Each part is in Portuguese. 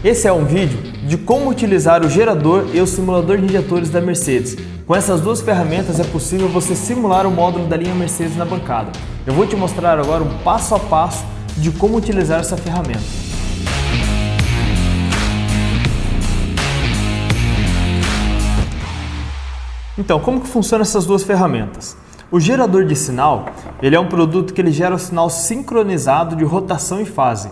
Esse é um vídeo de como utilizar o gerador e o simulador de injetores da Mercedes. Com essas duas ferramentas é possível você simular o módulo da linha Mercedes na bancada. Eu vou te mostrar agora um passo a passo de como utilizar essa ferramenta. Então, como que funcionam essas duas ferramentas? O gerador de sinal, ele é um produto que ele gera o sinal sincronizado de rotação e fase.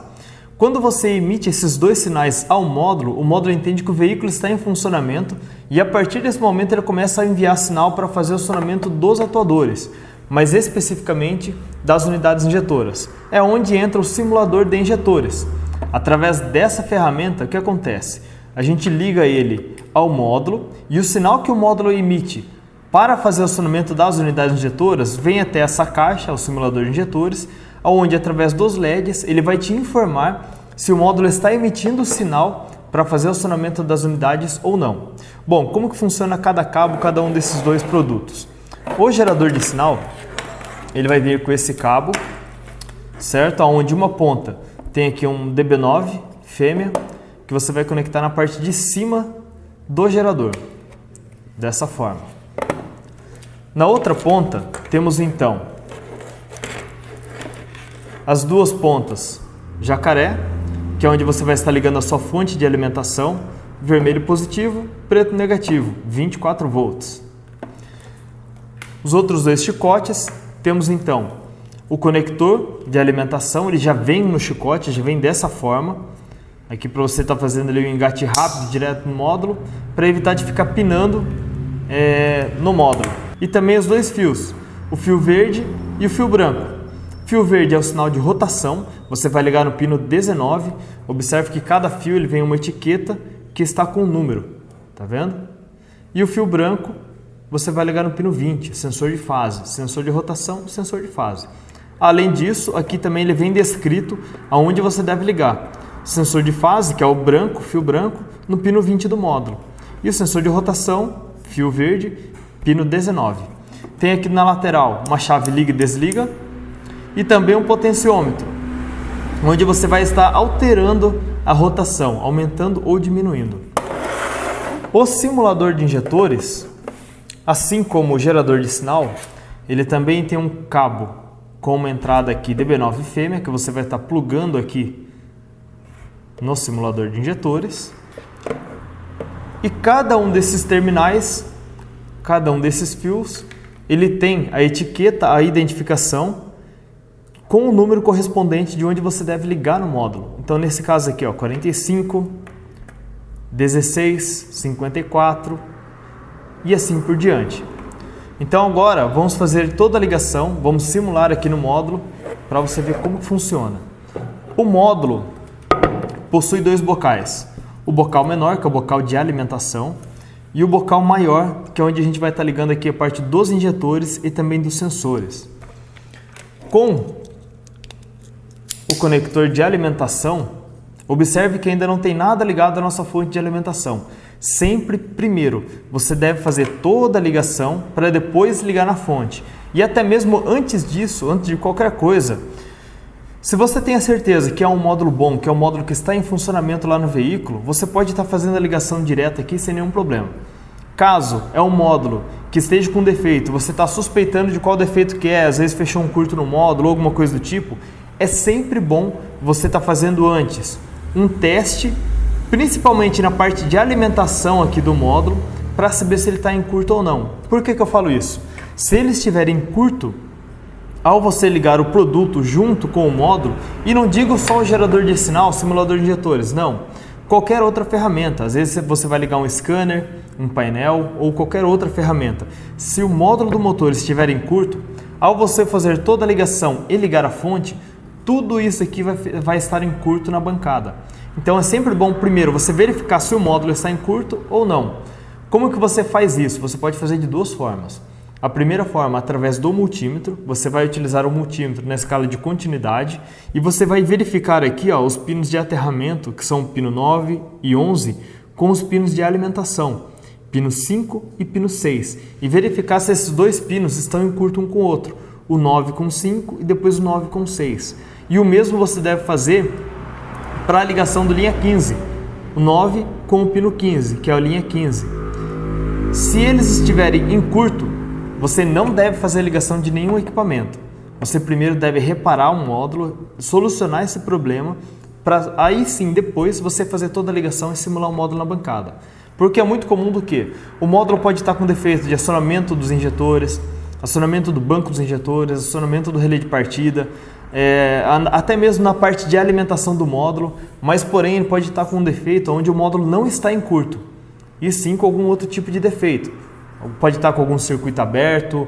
Quando você emite esses dois sinais ao módulo, o módulo entende que o veículo está em funcionamento e a partir desse momento ele começa a enviar sinal para fazer o acionamento dos atuadores, mas especificamente das unidades injetoras. É onde entra o simulador de injetores. Através dessa ferramenta, o que acontece? A gente liga ele ao módulo e o sinal que o módulo emite para fazer o acionamento das unidades injetoras vem até essa caixa, o simulador de injetores, onde através dos LEDs ele vai te informar se o módulo está emitindo o sinal para fazer o acionamento das unidades ou não. Bom, como que funciona cada cabo, cada um desses dois produtos? O gerador de sinal, ele vai vir com esse cabo, certo? Onde uma ponta tem aqui um DB9 fêmea, que você vai conectar na parte de cima do gerador, dessa forma. Na outra ponta, temos então as duas pontas jacaré, que é onde você vai estar ligando a sua fonte de alimentação, vermelho positivo, preto negativo, 24 volts. Os outros dois chicotes, temos então o conector de alimentação, ele já vem no chicote, já vem dessa forma, aqui para você estar fazendo ali um engate rápido direto no módulo, para evitar de ficar pinando no módulo. E também os dois fios, o fio verde e o fio branco. Fio verde é o sinal de rotação, você vai ligar no pino 19, observe que cada fio ele vem uma etiqueta que está com um número, tá vendo? E o fio branco você vai ligar no pino 20, sensor de fase, sensor de rotação, sensor de fase. Além disso, aqui também ele vem descrito aonde você deve ligar. Sensor de fase, que é o branco, fio branco, no pino 20 do módulo. E o sensor de rotação, fio verde, pino 19. Tem aqui na lateral uma chave liga e desliga, e também um potenciômetro, onde você vai estar alterando a rotação, aumentando ou diminuindo. O simulador de injetores, assim como o gerador de sinal, ele também tem um cabo com uma entrada aqui DB9 fêmea, que você vai estar plugando aqui no simulador de injetores. E cada um desses terminais, cada um desses fios, ele tem a etiqueta, a identificação, com o número correspondente de onde você deve ligar no módulo. Então, nesse caso aqui, ó, 45, 16, 54 e assim por diante. Então, agora, vamos fazer toda a ligação, vamos simular aqui no módulo para você ver como funciona. O módulo possui dois bocais. O bocal menor, que é o bocal de alimentação, e o bocal maior, que é onde a gente vai estar ligando aqui a parte dos injetores e também dos sensores. Com o conector de alimentação, observe que ainda não tem nada ligado à nossa fonte de alimentação. Sempre, primeiro, você deve fazer toda a ligação para depois ligar na fonte. E até mesmo antes disso, antes de qualquer coisa, se você tem a certeza que é um módulo bom, que é um módulo que está em funcionamento lá no veículo, você pode estar fazendo a ligação direta aqui sem nenhum problema. Caso é um módulo que esteja com defeito, você está suspeitando de qual defeito que é, às vezes fechou um curto no módulo ou alguma coisa do tipo, é sempre bom você estar fazendo antes um teste, principalmente na parte de alimentação aqui do módulo, para saber se ele está em curto ou não. Por que eu falo isso? Se ele estiver em curto, ao você ligar o produto junto com o módulo, e não digo só o gerador de sinal, simulador de injetores, não. Qualquer outra ferramenta, às vezes você vai ligar um scanner, um painel ou qualquer outra ferramenta. Se o módulo do motor estiver em curto, ao você fazer toda a ligação e ligar a fonte, tudo isso aqui vai estar em curto na bancada. Então é sempre bom primeiro você verificar se o módulo está em curto ou não. Como que você faz isso? Você pode fazer de duas formas. A primeira forma, através do multímetro, você vai utilizar o multímetro na escala de continuidade e você vai verificar aqui os pinos de aterramento, que são o pino 9 e 11, com os pinos de alimentação, pino 5 e pino 6, e verificar se esses dois pinos estão em curto um com o outro, o 9 com 5 e depois o 9 com 6. E o mesmo você deve fazer para a ligação do linha 15, o 9 com o pino 15, que é a linha 15. Se eles estiverem em curto, você não deve fazer a ligação de nenhum equipamento. Você primeiro deve reparar o módulo, solucionar esse problema, para aí sim, depois, você fazer toda a ligação e simular o módulo na bancada. Porque é muito comum do que? O módulo pode estar com defeito de acionamento dos injetores, acionamento do banco dos injetores, acionamento do relé de partida, até mesmo na parte de alimentação do módulo, mas porém ele pode estar com um defeito onde o módulo não está em curto, e sim com algum outro tipo de defeito. Pode estar com algum circuito aberto,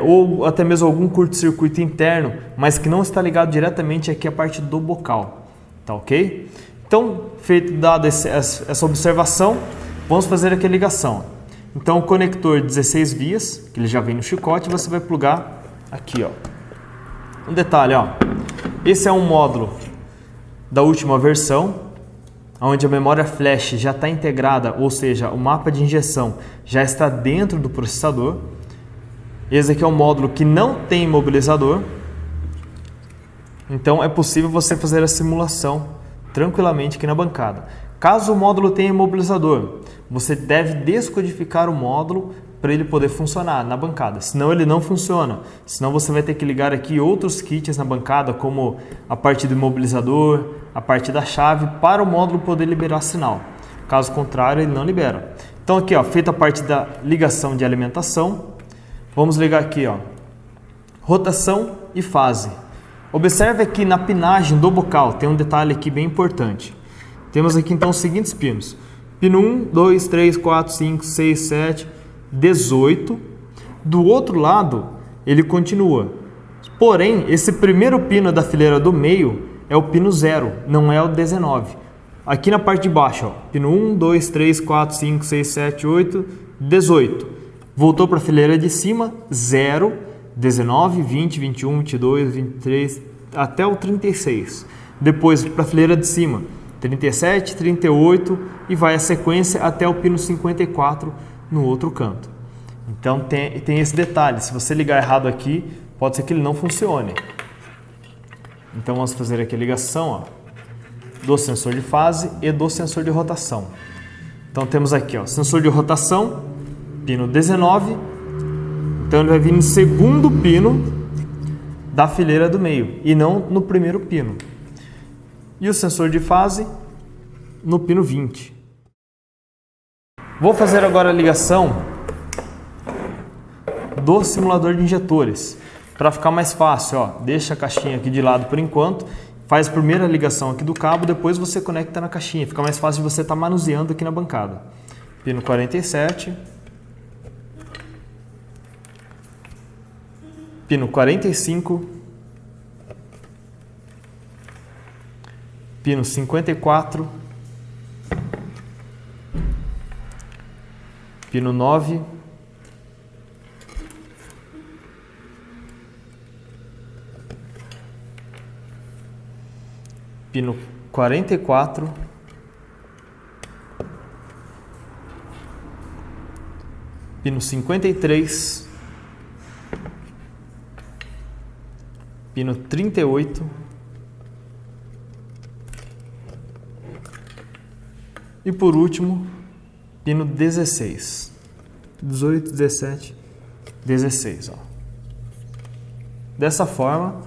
ou até mesmo algum curto-circuito interno, mas que não está ligado diretamente aqui à parte do bocal. Tá ok? Então, dada essa observação, vamos fazer aqui a ligação. Então, o conector 16 vias, que ele já vem no chicote, você vai plugar aqui, ó. Um detalhe, ó. Esse é um módulo da última versão, onde a memória flash já está integrada, ou seja, o mapa de injeção já está dentro do processador. Esse aqui é um módulo que não tem imobilizador, então é possível você fazer a simulação tranquilamente aqui na bancada. Caso o módulo tenha imobilizador, você deve descodificar o módulo para ele poder funcionar na bancada, senão ele não funciona. Senão você vai ter que ligar aqui outros kits na bancada, como a parte do imobilizador, a parte da chave, para o módulo poder liberar sinal. Caso contrário, ele não libera. Então aqui, ó, feita a parte da ligação de alimentação, vamos ligar aqui, ó, rotação e fase. Observe aqui na pinagem do bocal, tem um detalhe aqui bem importante. Temos aqui então os seguintes pinos. Pino 1, 2, 3, 4, 5, 6, 7, 18. Do outro lado, ele continua. Porém, esse primeiro pino da fileira do meio é o pino 0, não é o 19. Aqui na parte de baixo, ó, pino 1, 2, 3, 4, 5, 6, 7, 8, 18. Voltou para a fileira de cima, 0, 19, 20, 21, 22, 23, até o 36. Depois para a fileira de cima, 37, 38 e vai a sequência até o pino 54 no outro canto. Então tem esse detalhe, se você ligar errado aqui, pode ser que ele não funcione. Então vamos fazer aqui a ligação, ó, do sensor de fase e do sensor de rotação. Então temos aqui, ó, sensor de rotação, pino 19, então ele vai vir no segundo pino da fileira do meio e não no primeiro pino. E o sensor de fase no pino 20. Vou fazer agora a ligação do simulador de injetores. Para ficar mais fácil, ó, deixa a caixinha aqui de lado por enquanto, faz a primeira ligação aqui do cabo, depois você conecta na caixinha. Fica mais fácil de você estar manuseando aqui na bancada. Pino 47. Pino 45. Pino 54, pino 9, pino 44, pino 53, pino 38, e por último, pino 16, 18, 17, 16. Ó. Dessa forma,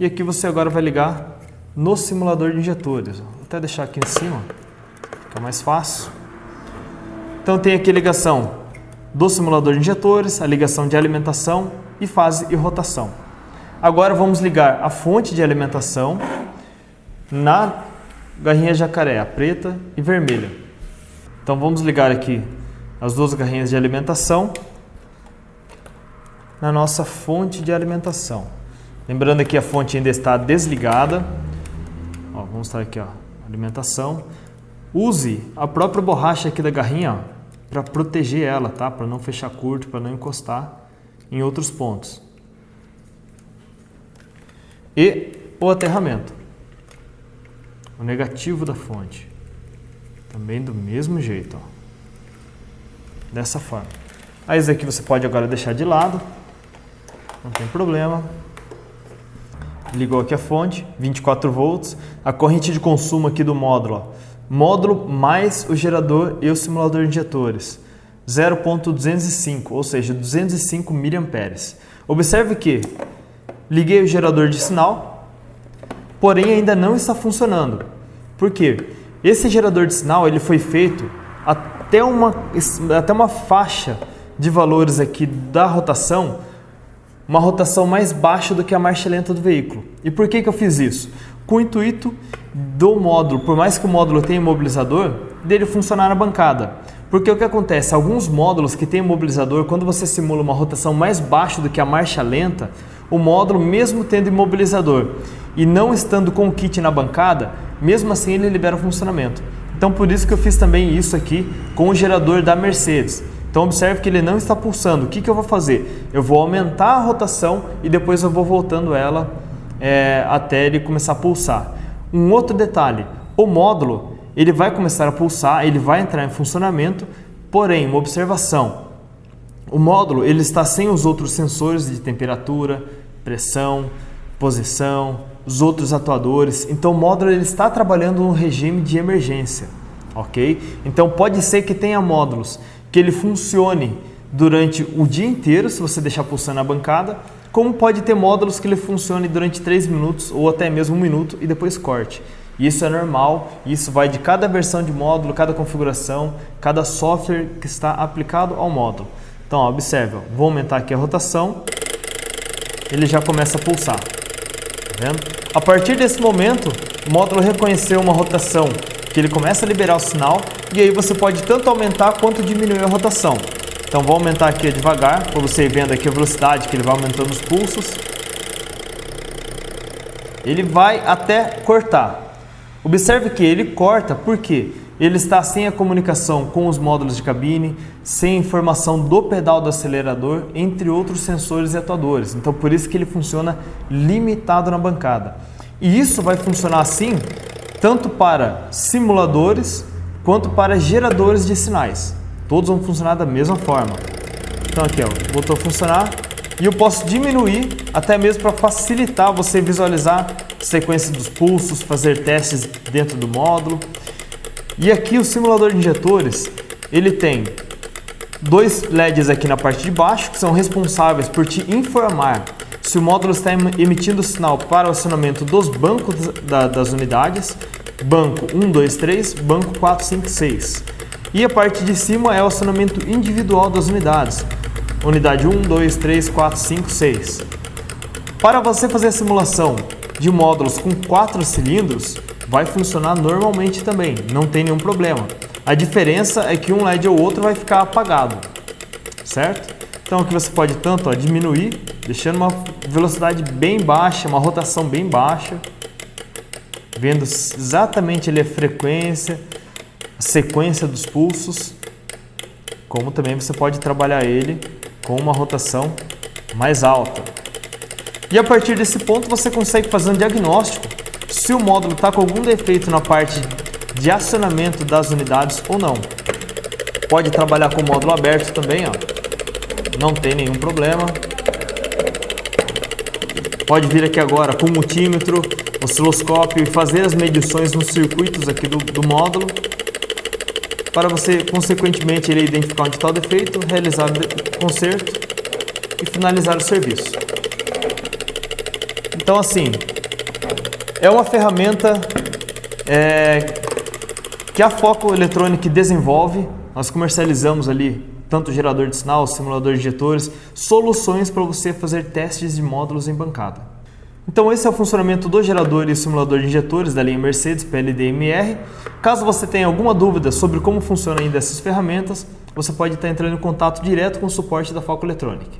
e aqui você agora vai ligar no simulador de injetores. Ó. Vou até deixar aqui em cima, fica mais fácil. Então tem aqui a ligação do simulador de injetores, a ligação de alimentação e fase e rotação. Agora vamos ligar a fonte de alimentação na garrinha jacaré, a preta e vermelha. Então vamos ligar aqui as duas garrinhas de alimentação na nossa fonte de alimentação. Lembrando que a fonte ainda está desligada. Ó, vamos estar aqui, ó, alimentação. Use a própria borracha aqui da garrinha para proteger ela, tá? Para não fechar curto, para não encostar em outros pontos. E o aterramento, o negativo da fonte. Também do mesmo jeito, ó. Dessa forma. Aí esse aqui você pode agora deixar de lado, não tem problema. Ligou aqui a fonte, 24 volts. A corrente de consumo aqui do módulo, ó, módulo mais o gerador e o simulador de injetores, 0.205, ou seja, 205 mA. Observe que liguei o gerador de sinal, porém ainda não está funcionando. Por quê? Esse gerador de sinal ele foi feito até uma faixa de valores aqui da rotação, uma rotação mais baixa do que a marcha lenta do veículo. E por que eu fiz isso? Com o intuito do módulo, por mais que o módulo tenha imobilizador, dele funcionar na bancada. Porque o que acontece? Alguns módulos que têm imobilizador, quando você simula uma rotação mais baixa do que a marcha lenta, o módulo, mesmo tendo imobilizador e não estando com o kit na bancada, mesmo assim ele libera o funcionamento. Então por isso que eu fiz também isso aqui com o gerador da Mercedes. Então observe que ele não está pulsando. O que eu vou fazer? Eu vou aumentar a rotação e depois eu vou voltando ela até ele começar a pulsar. Um outro detalhe, o módulo ele vai começar a pulsar, ele vai entrar em funcionamento, porém, uma observação, o módulo ele está sem os outros sensores de temperatura, pressão, posição, os outros atuadores, então o módulo ele está trabalhando no regime de emergência, ok? Então pode ser que tenha módulos que ele funcione durante o dia inteiro, se você deixar pulsando na bancada, como pode ter módulos que ele funcione durante 3 minutos ou até mesmo 1 minuto e depois corte. Isso é normal, isso vai de cada versão de módulo, cada configuração, cada software que está aplicado ao módulo. Então, ó, observe, ó, vou aumentar aqui a rotação, ele já começa a pulsar. Tá vendo? A partir desse momento, o módulo reconheceu uma rotação que ele começa a liberar o sinal e aí você pode tanto aumentar quanto diminuir a rotação. Então, vou aumentar aqui devagar, para você ir vendo aqui a velocidade que ele vai aumentando os pulsos. Ele vai até cortar. Observe que ele corta porque ele está sem a comunicação com os módulos de cabine, sem a informação do pedal do acelerador, entre outros sensores e atuadores. Então, por isso que ele funciona limitado na bancada. E isso vai funcionar assim, tanto para simuladores, quanto para geradores de sinais. Todos vão funcionar da mesma forma. Então, aqui, ó, voltou a funcionar. E eu posso diminuir até mesmo para facilitar você visualizar a sequência dos pulsos, fazer testes dentro do módulo. E aqui o simulador de injetores, ele tem 2 LEDs aqui na parte de baixo que são responsáveis por te informar se o módulo está emitindo sinal para o acionamento dos bancos das unidades, banco 1, 2, 3, banco 4, 5, 6. E a parte de cima é o acionamento individual das unidades. Unidade 1, 2, 3, 4, 5, 6. Para você fazer a simulação de módulos com 4 cilindros, vai funcionar normalmente também, não tem nenhum problema. A diferença é que um LED ou outro vai ficar apagado, certo? Então aqui você pode tanto diminuir, deixando uma velocidade bem baixa, uma rotação bem baixa, vendo exatamente ali a frequência, a sequência dos pulsos, como também você pode trabalhar ele com uma rotação mais alta. E a partir desse ponto você consegue fazer um diagnóstico se o módulo está com algum defeito na parte de acionamento das unidades ou não. Pode trabalhar com o módulo aberto também, ó. Não tem nenhum problema. Pode vir aqui agora com o multímetro, osciloscópio e fazer as medições nos circuitos aqui do módulo, para você, consequentemente, ele identificar onde está o defeito, realizar o conserto e finalizar o serviço. Então, assim, é uma ferramenta que a Foco Electronic desenvolve. Nós comercializamos ali tanto o gerador de sinal, simulador de injetores, soluções para você fazer testes de módulos em bancada. Então esse é o funcionamento do gerador e simulador de injetores da linha Mercedes PLD-MR. Caso você tenha alguma dúvida sobre como funcionam ainda essas ferramentas, você pode estar entrando em contato direto com o suporte da Foco Electronic.